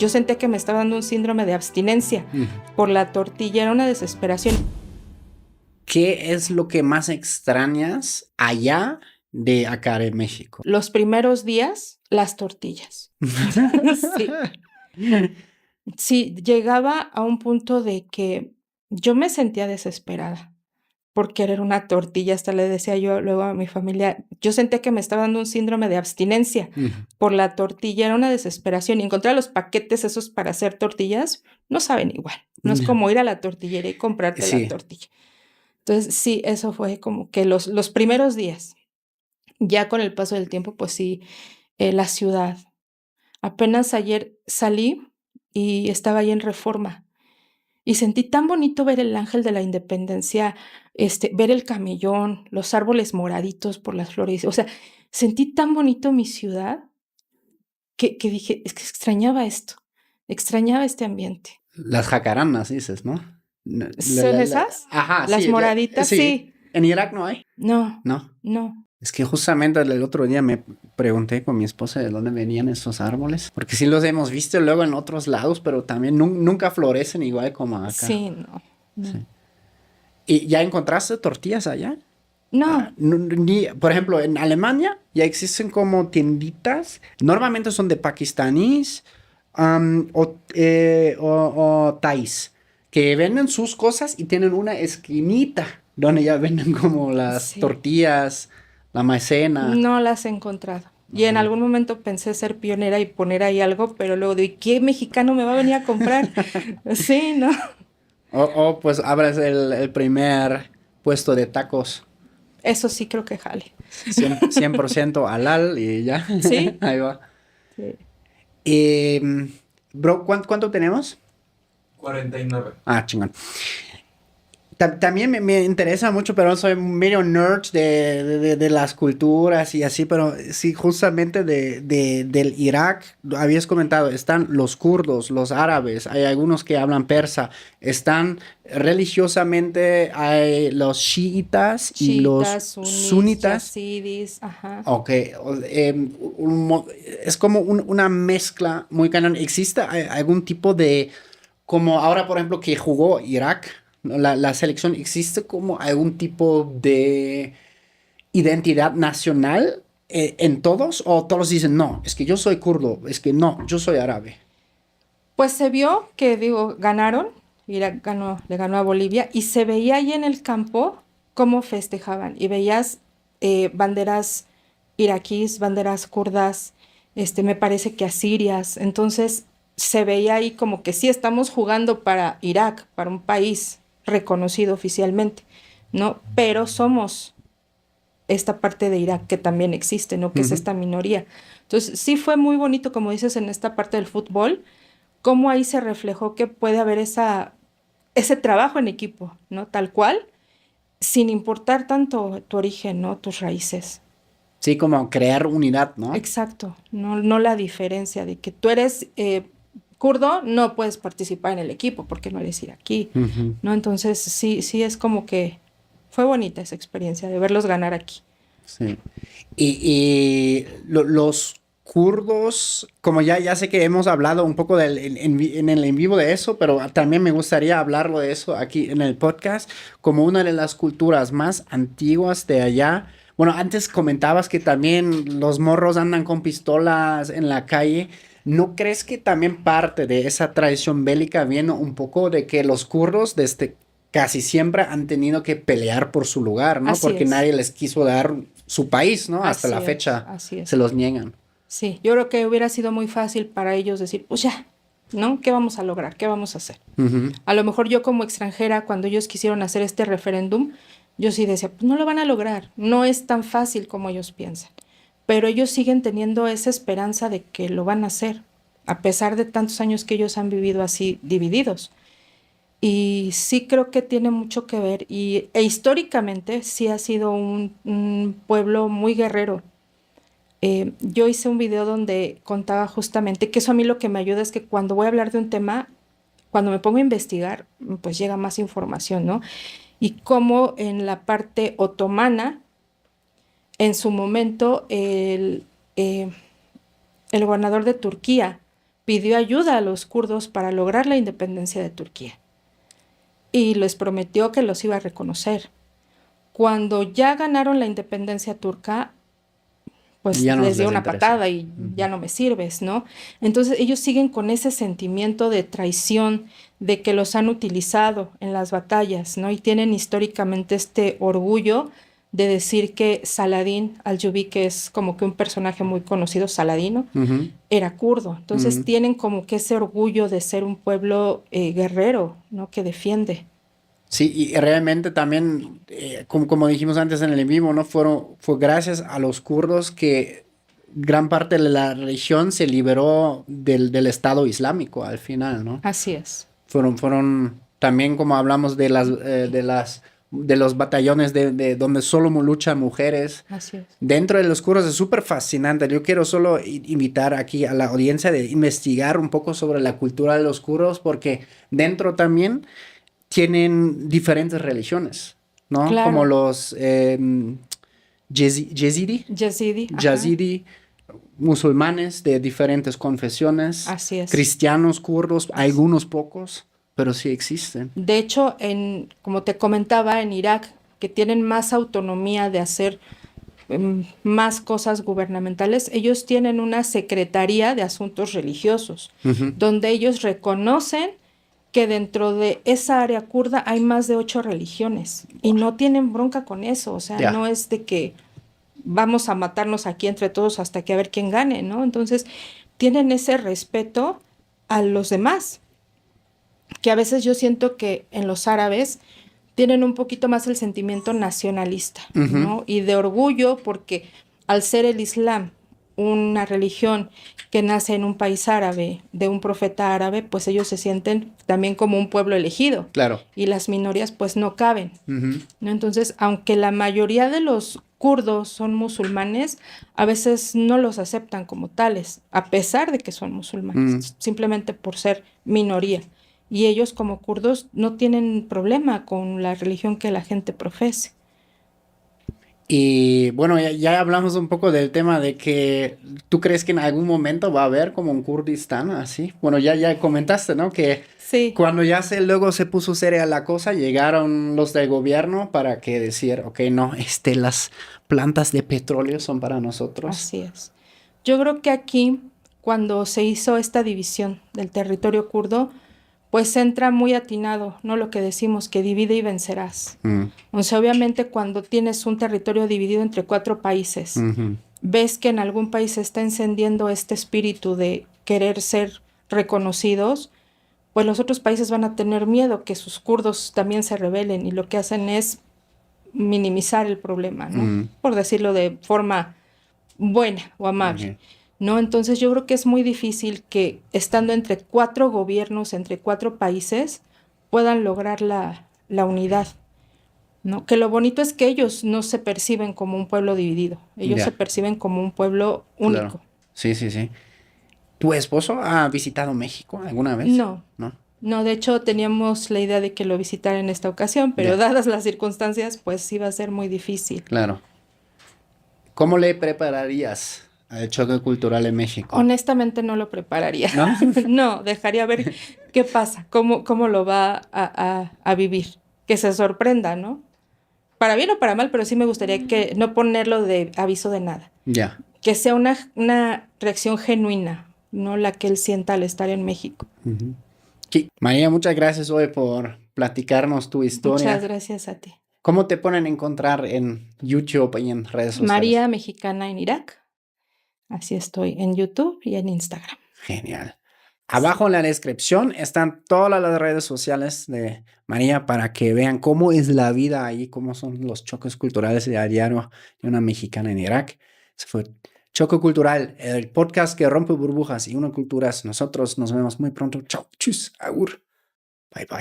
Yo sentía que me estaba dando un síndrome de abstinencia por la tortilla, era una desesperación. ¿Qué es lo que más extrañas allá de acá de México? Los primeros días, las tortillas. Sí. Sí, llegaba a un punto de que yo me sentía desesperada por querer una tortilla, hasta le decía yo luego a mi familia, yo sentía que me estaba dando un síndrome de abstinencia por la tortilla, era una desesperación, y encontrar los paquetes esos para hacer tortillas no saben igual, no es como ir a la tortillería y comprarte la Sí. tortilla. Entonces, sí, eso fue como que los primeros días. Ya con el paso del tiempo, pues sí, la ciudad. Apenas ayer salí y estaba ahí en Reforma, y sentí tan bonito ver el Ángel de la Independencia, ver el camellón, los árboles moraditos por las flores, o sea, sentí tan bonito mi ciudad que dije: "Es que extrañaba este ambiente". Las jacarandas, dices, ¿no? ¿Son esas? Ajá, Las sí, moraditas, sí. sí. ¿En Irak no hay? No, No. no. Es que justamente el otro día me pregunté con mi esposa de dónde venían esos árboles, porque sí los hemos visto luego en otros lados, pero también nunca florecen igual como acá. Sí, no, no. Sí. ¿Y ya encontraste tortillas allá? No, Por ejemplo, en Alemania ya existen como tienditas, normalmente son de pakistaníes o thais, que venden sus cosas y tienen una esquinita donde ya venden como las sí, tortillas, la maicena. no las he encontrado. Y en algún momento pensé ser pionera y poner ahí algo, pero luego digo: "¿Y qué mexicano me va a venir a comprar?". Sí, ¿no? O pues abres el primer puesto de tacos, Eso sí creo que jale. 100% halal y ya, Sí, ahí va. sí. Bro, ¿cuánto tenemos? 49. Ah, chingón. También me interesa mucho, pero soy medio nerd de las culturas y así, pero sí, justamente del Irak, habías comentado, están los kurdos, los árabes, hay algunos que hablan persa, están religiosamente, hay los chiitas y los Chiitas, sunis, sunitas. yazidis, ajá. Ok, es como una mezcla muy cañón. ¿Existe algún tipo de, como ahora por ejemplo que jugó Irak, ¿no? La selección, ¿existe como algún tipo de identidad nacional en todos? ¿O todos dicen, no, es que yo soy kurdo, es que no, yo soy árabe? Pues se vio que, digo, ganaron, Irak le ganó a Bolivia, y se veía ahí en el campo cómo festejaban, y veías banderas iraquíes, banderas kurdas, me parece que asirias, entonces se veía ahí como que sí estamos jugando para Irak, para un país reconocido oficialmente, ¿no? Pero somos esta parte de Irak que también existe, ¿no? Que es Ujú. esta minoría. Entonces, sí fue muy bonito, como dices, en esta parte del fútbol, cómo ahí se reflejó que puede haber ese trabajo en equipo, ¿no? Tal cual, sin importar tanto tu origen, ¿no? Tus raíces. Sí, como crear unidad, ¿no? Exacto, no la diferencia de que tú eres kurdo, no puedes participar en el equipo porque no eres iraquí, Ujú. ¿no? Entonces, sí es como que fue bonita esa experiencia de verlos ganar aquí. Sí. Los kurdos, como ya sé que hemos hablado un poco en el en vivo de eso, pero también me gustaría hablarlo de eso aquí en el podcast, como una de las culturas más antiguas de allá. Bueno, antes comentabas que también los morros andan con pistolas en la calle. ¿No crees que también parte de esa tradición bélica viene un poco de que los kurdos desde casi siempre han tenido que pelear por su lugar, ¿no? Así Porque es, nadie les quiso dar su país, ¿no? Hasta la fecha así se es. los niegan. Sí, yo creo que hubiera sido muy fácil para ellos decir, pues ya, ¿no? ¿Qué vamos a lograr? ¿Qué vamos a hacer? Ujú. A lo mejor yo como extranjera, cuando ellos quisieron hacer este referéndum, yo sí decía, pues no lo van a lograr, no es tan fácil como ellos piensan. Pero ellos siguen teniendo esa esperanza de que lo van a hacer, a pesar de tantos años que ellos han vivido así divididos. Y sí creo que tiene mucho que ver, e históricamente sí ha sido un pueblo muy guerrero. Yo hice un video donde contaba justamente que eso a mí lo que me ayuda es que cuando voy a hablar de un tema, cuando me pongo a investigar, pues llega más información, ¿no? Y cómo en la parte otomana, en su momento, el gobernador de Turquía pidió ayuda a los kurdos para lograr la independencia de Turquía y les prometió que los iba a reconocer. Cuando ya ganaron la independencia turca, pues Ya no les dio les una interesa. patada y ya no me sirves, ¿no? Entonces ellos siguen con ese sentimiento de traición, de que los han utilizado en las batallas, ¿no? Y tienen históricamente este orgullo de decir que Saladín al-Ayyubi, que es como que un personaje muy conocido, Saladino, Ujú. era kurdo. Entonces Ujú. tienen como que ese orgullo de ser un pueblo guerrero, ¿no? Que defiende. Sí, y realmente también, como dijimos antes en el en vivo, ¿no? Fue gracias a los kurdos que gran parte de la región se liberó del Estado Islámico al final, ¿no? Así es. Fueron también como hablamos de los batallones de donde solo luchan mujeres. Así es. Dentro de los kurdos es súper fascinante. Yo quiero solo invitar aquí a la audiencia de investigar un poco sobre la cultura de los kurdos porque dentro también tienen diferentes religiones, ¿no? Claro. Como los Yazidi, Yazidi. Ajá. Yazidi, musulmanes de diferentes confesiones, Así es. cristianos kurdos, algunos pocos, pero sí existen. De hecho, como te comentaba, en Irak, que tienen más autonomía de hacer más cosas gubernamentales, ellos tienen una secretaría de asuntos religiosos, Ujú. donde ellos reconocen que dentro de esa área kurda hay más de 8 religiones y no tienen bronca con eso, o sea, Ya. no es de que vamos a matarnos aquí entre todos hasta que a ver quién gane, ¿no? Entonces, tienen ese respeto a los demás, que a veces yo siento que en los árabes tienen un poquito más el sentimiento nacionalista, Ujú. ¿no? Y de orgullo porque al ser el Islam una religión que nace en un país árabe, de un profeta árabe, pues ellos se sienten también como un pueblo elegido. Claro. Y las minorías pues no caben, Ujú. ¿no? Entonces, aunque la mayoría de los kurdos son musulmanes, a veces no los aceptan como tales, a pesar de que son musulmanes, simplemente por ser minoría. Y ellos como kurdos no tienen problema con la religión que la gente profese. Y bueno, ya hablamos un poco del tema de que tú crees que en algún momento va a haber como un Kurdistán así. Bueno, ya comentaste, ¿no? Que Sí, cuando luego se puso seria la cosa, llegaron los del gobierno para que decir, ok, no, las plantas de petróleo son para nosotros. así es. Yo creo que aquí, cuando se hizo esta división del territorio kurdo, pues entra muy atinado, ¿no? Lo que decimos, que divide y vencerás. Mm. O sea, obviamente cuando tienes un territorio dividido entre 4 países, Ujú. ves que en algún país se está encendiendo este espíritu de querer ser reconocidos, pues los otros países van a tener miedo que sus kurdos también se rebelen y lo que hacen es minimizar el problema, ¿no? Mm. Por decirlo de forma buena o amable. Ok. ¿No? Entonces yo creo que es muy difícil que estando entre 4 gobiernos, entre 4 países, puedan lograr la unidad, ¿no? Que lo bonito es que ellos no se perciben como un pueblo dividido, ellos Ya. se perciben como un pueblo único. Claro. Sí, sí, sí. ¿Tu esposo ha visitado México alguna vez? No, ¿No? no, de hecho teníamos la idea de que lo visitara en esta ocasión, pero Ya. dadas las circunstancias, pues iba a ser muy difícil. Claro. ¿Cómo le prepararías al choque cultural en México? Honestamente no lo prepararía. ¿No? No, dejaría ver qué pasa, cómo lo va a vivir, que se sorprenda, ¿no? Para bien o para mal, pero sí me gustaría que no ponerlo de aviso de nada, Ya. que sea una reacción genuina, no la que él sienta al estar en México. Ujú. Sí. María, muchas gracias hoy por platicarnos tu historia. Muchas gracias a ti. ¿Cómo te ponen a encontrar en YouTube y en redes sociales? María Mexicana en Irak. Así estoy en YouTube y en Instagram. Genial. Abajo en la descripción están todas las redes sociales de María para que vean cómo es la vida ahí, cómo son los choques culturales de a diario de una mexicana en Irak. Eso fue Choque Cultural, el podcast que rompe burbujas y une culturas. Nosotros nos vemos muy pronto. Chao, chus, agur. Bye, bye.